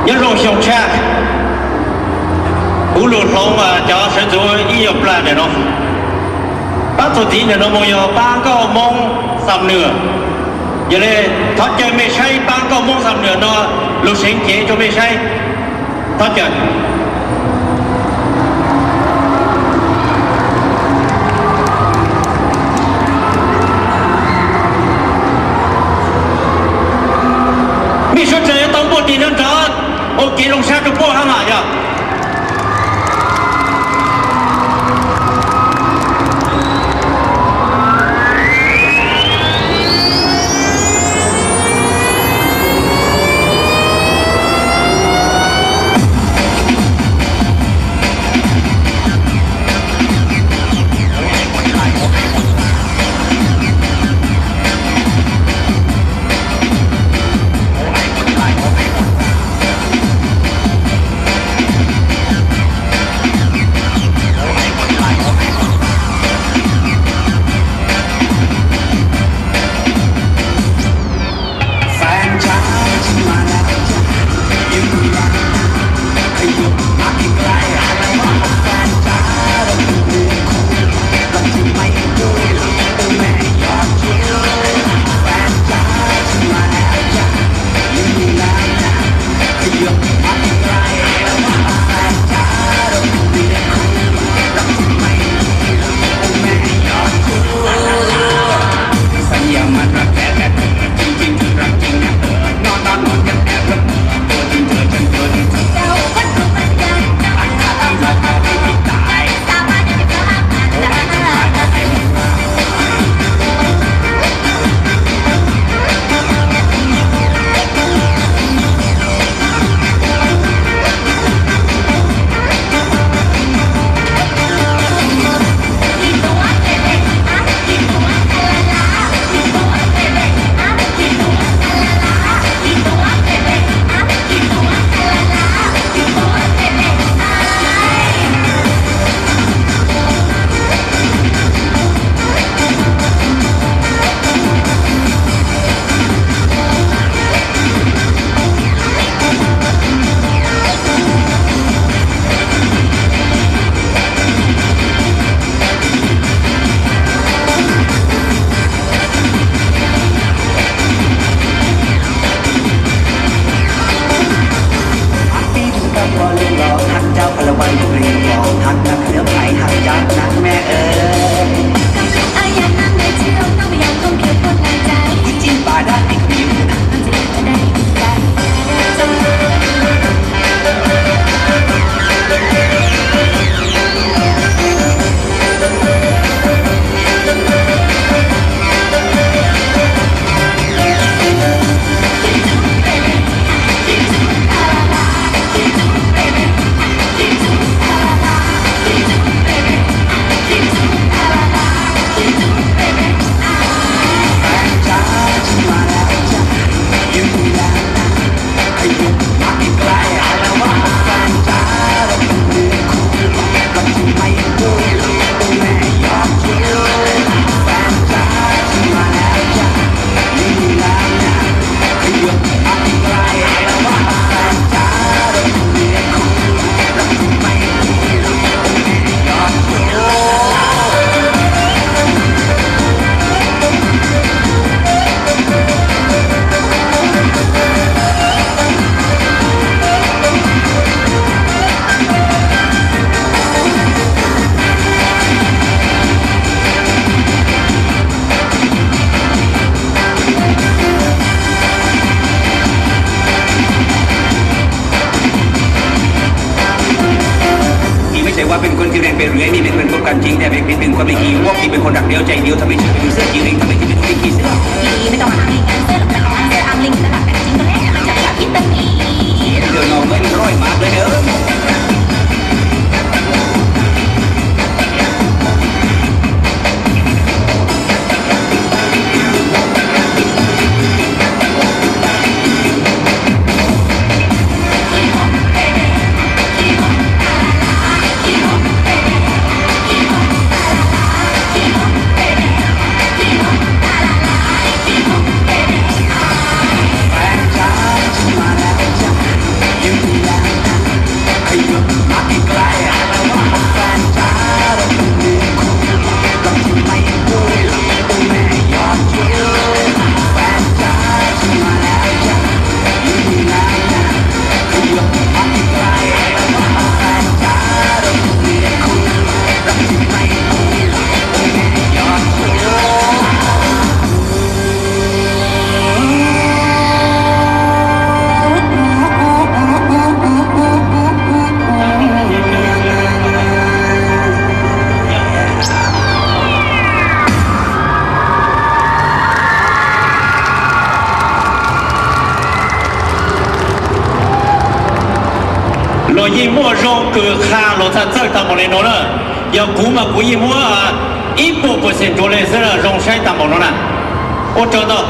nhân rộng sông cha cú lụt lông mà cho sẽ rồi y học lại để nó bác tổ tí để nó mong yo ba có mong sầm nửa giờ này thoát chơi mê say ba có mong sầm nửa nó lụt sinh chế cho mê say thoát chơi mi số chơi tông bộ tiền đơn đó ok lông xa cho bộ hàng lại àว่าเป็นคนที่แรงเป็นเรื่อยนี่เป็นคนกันจริงแต่เป็นความไม่ขี้วอกที่เป็นคนรักเดียวใจเดียวทำให้ชีวิตเป็นเสื้อจีริงทำให้ชีวิตเป็นขี้เสื้อไม่ต้องมาอ้างลิงเสื้อหลับแต่อ้างเสื้ออ้างลิงสลับกันจริงก็แล้วมันจะแบบคิดตั้งนี้เดี๋ยวน้องเงินร้อยมากเลยเด้อ罗一莫中个卡罗他这当某的诺了，要古嘛古一莫啊，一步不行做嘞是了，容晒当某的呢，我找到。